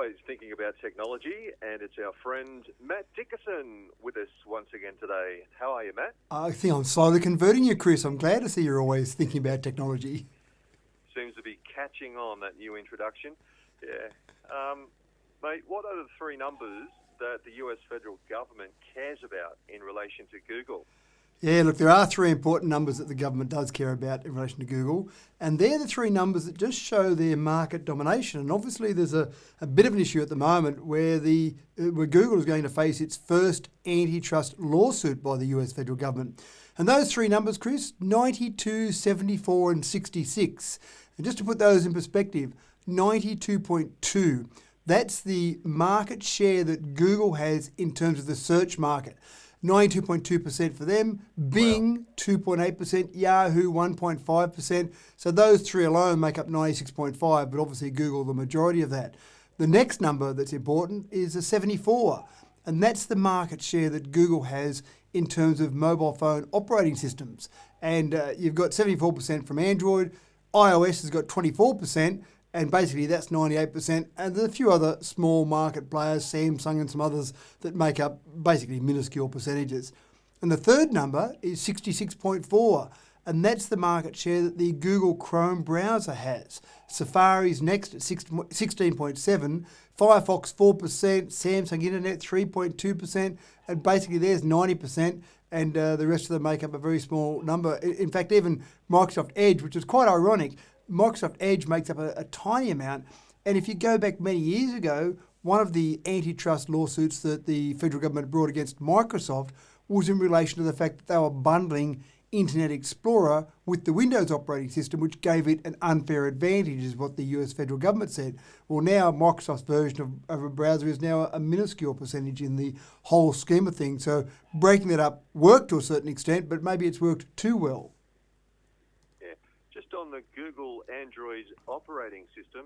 always thinking about technology, and it's our friend Matt Dickerson with us once again today. How are you, Matt? I think I'm slowly converting you, Chris. I'm glad to see you're always thinking about technology. Seems to be catching on, that new introduction. Yeah. Mate, what are the three numbers that the US federal government cares about in relation to Google? Yeah, look, there are three important numbers that the government does care about in relation to Google, and they're the three numbers that just show their market domination. And obviously there's a bit of an issue at the moment where Google is going to face its first antitrust lawsuit by the US federal government. And those three numbers, Chris, 92, 74 and 66. And just to put those in perspective, 92.2, that's the market share that Google has in terms of the search market. 92.2% for them, Bing 2.8%, Yahoo 1.5%. So those three alone make up 96.5%, but obviously Google the majority of that. The next number that's important is a 74, and that's the market share that Google has in terms of mobile phone operating systems. And you've got 74% from Android, iOS has got 24%, and basically that's 98%. And there's a few other small market players, Samsung and some others, that make up basically minuscule percentages. And the third number is 66.4, and that's the market share that the Google Chrome browser has. Safari's next at 16.7, Firefox 4%, Samsung Internet 3.2%, and basically there's 90%. And the rest of them make up a very small number. In fact, even Microsoft Edge, which is quite ironic, Microsoft Edge makes up a tiny amount. And if you go back many years ago, one of the antitrust lawsuits that the federal government brought against Microsoft was in relation to the fact that they were bundling Internet Explorer with the Windows operating system, which gave it an unfair advantage, is what the US federal government said. Well, now Microsoft's version of a browser is now a minuscule percentage in the whole scheme of things. So breaking that up worked to a certain extent, but maybe it's worked too well. Just on the Google Android operating system,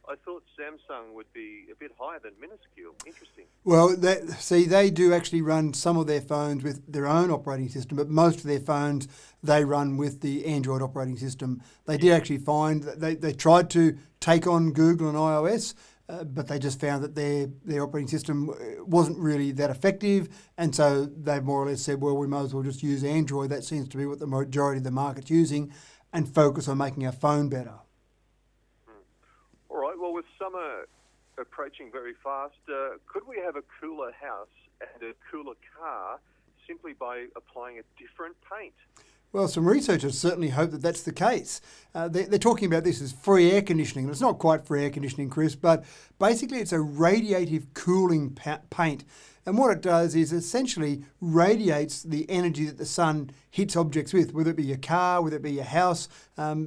I thought Samsung would be a bit higher than minuscule. Interesting. Well, they do actually run some of their phones with their own operating system, but most of their phones they run with the Android operating system. They did actually find that they tried to take on Google and iOS, but they just found that their operating system wasn't really that effective, and so they more or less said, well, we might as well just use Android. That seems to be what the majority of the market's using, and focus on making our phone better. All right, well, with summer approaching very fast, could we have a cooler house and a cooler car simply by applying a different paint? Well, some researchers certainly hope that that's the case. They're talking about this as free air conditioning, and it's not quite free air conditioning, Chris, but basically it's a radiative cooling paint. And what it does is essentially radiates the energy that the sun hits objects with, whether it be your car, whether it be your house.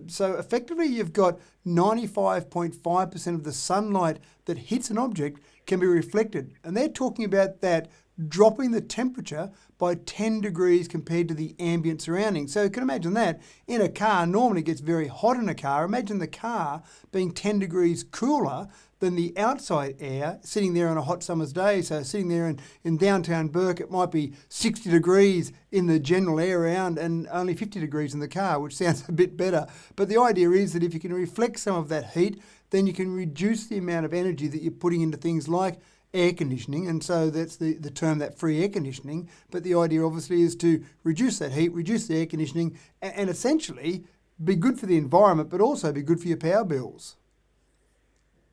So effectively you've got 95.5% of the sunlight that hits an object can be reflected. And they're talking about that dropping the temperature by 10 degrees compared to the ambient surroundings. So you can imagine that in a car, normally it gets very hot in a car. Imagine the car being 10 degrees cooler than the outside air sitting there on a hot summer's day. So sitting there in downtown Bourke, it might be 60 degrees in the general air around and only 50 degrees in the car, which sounds a bit better. But the idea is that if you can reflect some of that heat, then you can reduce the amount of energy that you're putting into things like air conditioning, and so that's the term, that free air conditioning. But the idea obviously is to reduce that heat, reduce the air conditioning, and essentially be good for the environment, but also be good for your power bills.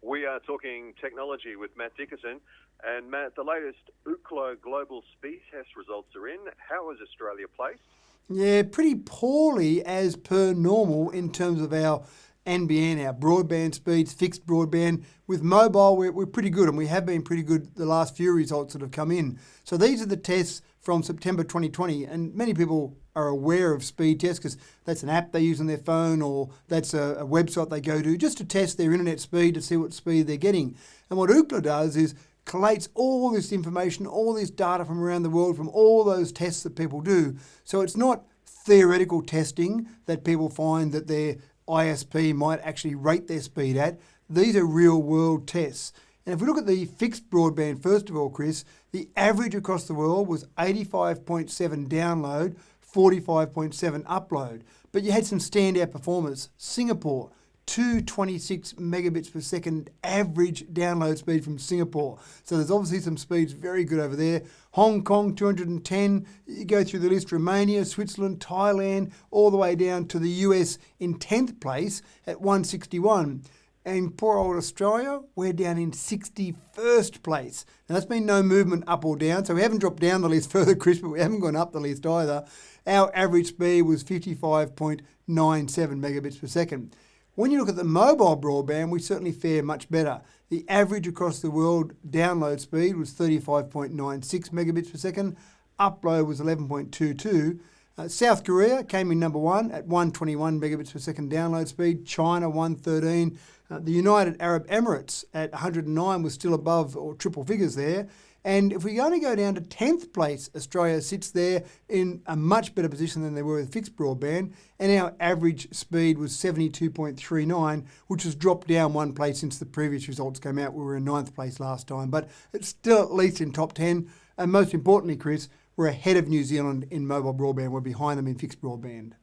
We are talking technology with Matt Dickerson. And Matt, the latest Ookla global speed test results are in. How is Australia placed? Yeah, pretty poorly as per normal in terms of our NBN, our broadband speeds, fixed broadband. With mobile, we're pretty good, and we have been pretty good the last few results that have come in. So these are the tests from September 2020, and many people are aware of speed tests because that's an app they use on their phone, or that's a website they go to just to test their internet speed to see what speed they're getting. And what Ookla does is collates all this information, all this data from around the world, from all those tests that people do. So it's not theoretical testing that people find that their ISP might actually rate their speed at. These are real world tests. And if we look at the fixed broadband, first of all, Chris, the average across the world was 85.7 download, 45.7 upload. But you had some standout performers. Singapore, 226 megabits per second average download speed from Singapore. So there's obviously some speeds very good over there. Hong Kong, 210. You go through the list, Romania, Switzerland, Thailand, all the way down to the US in 10th place at 161. And poor old Australia, we're down in 61st place. Now, that's been no movement up or down, so we haven't dropped down the list further, Chris, but we haven't gone up the list either. Our average speed was 55.97 megabits per second. When you look at the mobile broadband, we certainly fare much better. The average across the world download speed was 35.96 megabits per second. Upload was 11.22. South Korea came in number one at 121 megabits per second download speed. China, 113. The United Arab Emirates at 109 was still above or triple figures there. And if we only go down to 10th place, Australia sits there in a much better position than they were with fixed broadband. And our average speed was 72.39, which has dropped down one place since the previous results came out. We were in 9th place last time, but it's still at least in top 10. And most importantly, Chris, we're ahead of New Zealand in mobile broadband. We're behind them in fixed broadband.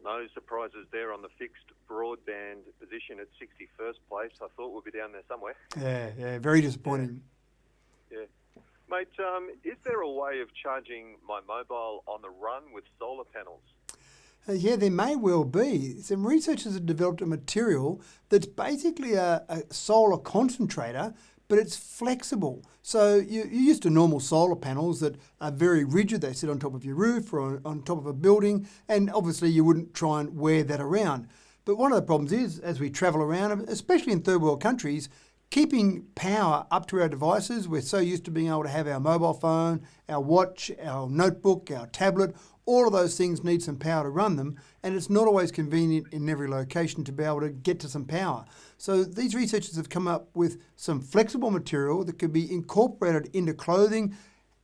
No surprises there on the fixed broadband position at 61st place. I thought we'd be down there somewhere. Yeah, very disappointing. Yeah. Mate, is there a way of charging my mobile on the run with solar panels? Yeah, there may well be. Some researchers have developed a material that's basically a solar concentrator, but it's flexible. So you're used to normal solar panels that are very rigid. They sit on top of your roof or on top of a building, and obviously you wouldn't try and wear that around. But one of the problems is, as we travel around, especially in third world countries, keeping power up to our devices. We're so used to being able to have our mobile phone, our watch, our notebook, our tablet. All of those things need some power to run them, and it's not always convenient in every location to be able to get to some power. So these researchers have come up with some flexible material that could be incorporated into clothing.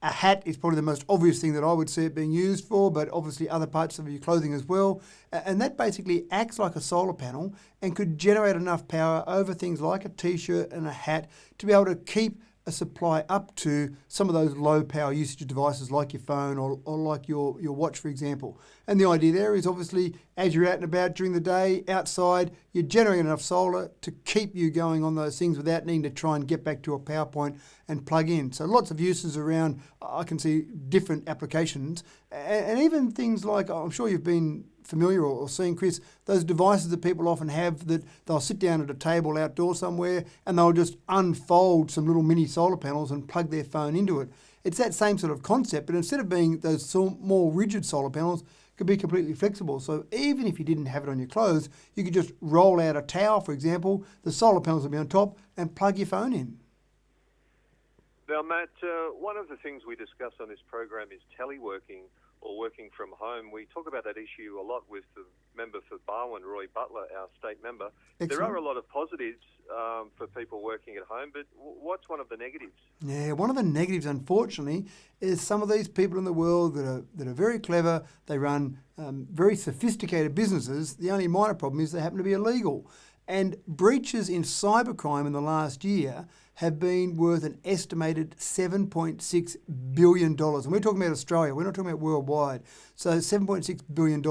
A hat is probably the most obvious thing that I would see it being used for, but obviously other parts of your clothing as well. And that basically acts like a solar panel and could generate enough power over things like a t-shirt and a hat to be able to keep a supply up to some of those low power usage devices like your phone or like your watch, for example. And the idea there is obviously as you're out and about during the day, outside, you're generating enough solar to keep you going on those things without needing to try and get back to a power point and plug in. So lots of uses around, I can see different applications and even things like, I'm sure you've been familiar or seen, Chris, those devices that people often have that they'll sit down at a table outdoor somewhere and they'll just unfold some little mini solar panels and plug their phone into it. It's that same sort of concept, but instead of being those more rigid solar panels, it could be completely flexible. So even if you didn't have it on your clothes, you could just roll out a towel, for example, the solar panels will be on top and plug your phone in. Now, Matt, one of the things we discuss on this program is teleworking or working from home. We talk about that issue a lot with the member for Barwon, Roy Butler, our state member. Excellent. There are a lot of positives for people working at home, but what's one of the negatives? Yeah, one of the negatives, unfortunately, is some of these people in the world that are very clever. They run very sophisticated businesses. The only minor problem is they happen to be illegal. And breaches in cybercrime in the last year have been worth an estimated $7.6 billion. And we're talking about Australia, we're not talking about worldwide. So $7.6 billion.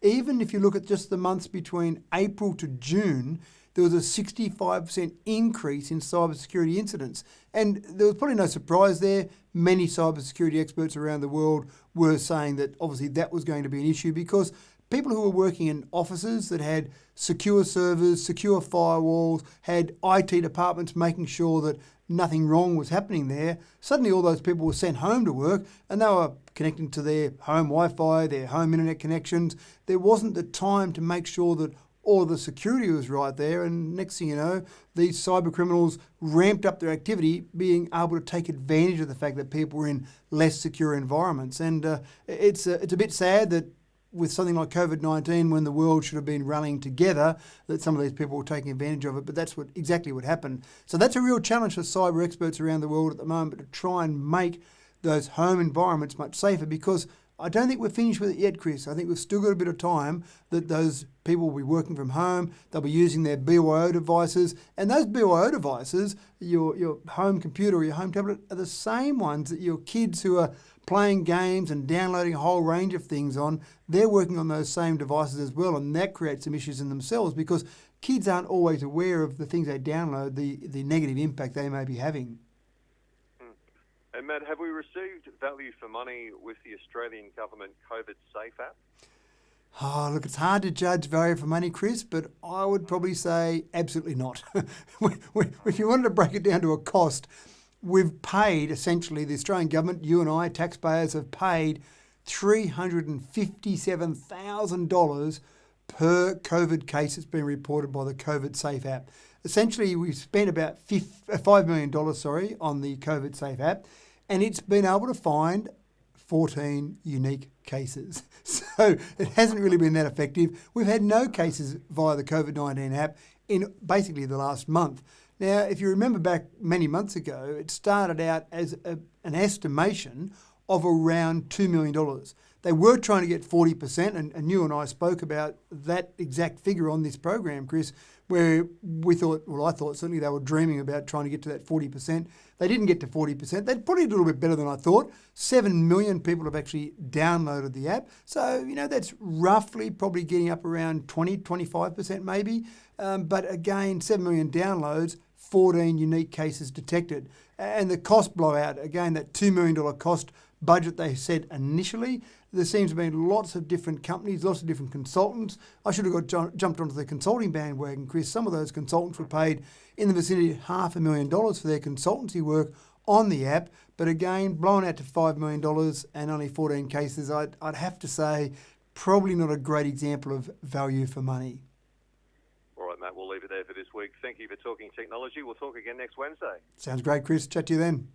Even if you look at just the months between April to June, there was a 65% increase in cybersecurity incidents. And there was probably no surprise there. Many cybersecurity experts around the world were saying that obviously that was going to be an issue because people who were working in offices that had secure servers, secure firewalls, had IT departments making sure that nothing wrong was happening there, suddenly all those people were sent home to work and they were connecting to their home Wi-Fi, their home internet connections. There wasn't the time to make sure that all of the security was right there, and next thing you know, these cyber criminals ramped up their activity, being able to take advantage of the fact that people were in less secure environments. And it's a bit sad that with something like COVID-19, when the world should have been rallying together, that some of these people were taking advantage of it, but that's exactly what happened. So that's a real challenge for cyber experts around the world at the moment, to try and make those home environments much safer, because I don't think we're finished with it yet, Chris. I think we've still got a bit of time that those people will be working from home. They'll be using their BYO devices. And those BYO devices, your home computer or your home tablet, are the same ones that your kids who are playing games and downloading a whole range of things on, they're working on those same devices as well. And that creates some issues in themselves because kids aren't always aware of the things they download, the negative impact they may be having. And Matt, have we received value for money with the Australian government COVID Safe app? Oh, look, it's hard to judge value for money, Chris, but I would probably say absolutely not. If you wanted to break it down to a cost, we've paid, essentially, the Australian government, you and I, taxpayers, have paid $357,000 per COVID case that's been reported by the COVID Safe app. Essentially, we've spent about $5 million on the COVID Safe app, and it's been able to find 14 unique cases. So it hasn't really been that effective. We've had no cases via the COVID-19 app in basically the last month. Now, if you remember back many months ago, it started out as an estimation of around $2 million. They were trying to get 40%, and you and I spoke about that exact figure on this program, Chris, where we thought, well, I thought certainly they were dreaming about trying to get to that 40%. They didn't get to 40%. They'd probably a little bit better than I thought. 7 million people have actually downloaded the app. So, that's roughly probably getting up around 20, 25% maybe. But again, 7 million downloads, 14 unique cases detected. And the cost blowout, again, that $2 million cost budget they said initially, there seems to be lots of different companies, lots of different consultants. I should have jumped onto the consulting bandwagon, Chris. Some of those consultants were paid in the vicinity of $500,000 for their consultancy work on the app. But again, blown out to $5 million and only 14 cases, I'd have to say probably not a great example of value for money. All right, Matt, we'll leave it there for this week. Thank you for talking technology. We'll talk again next Wednesday. Sounds great, Chris. Chat to you then.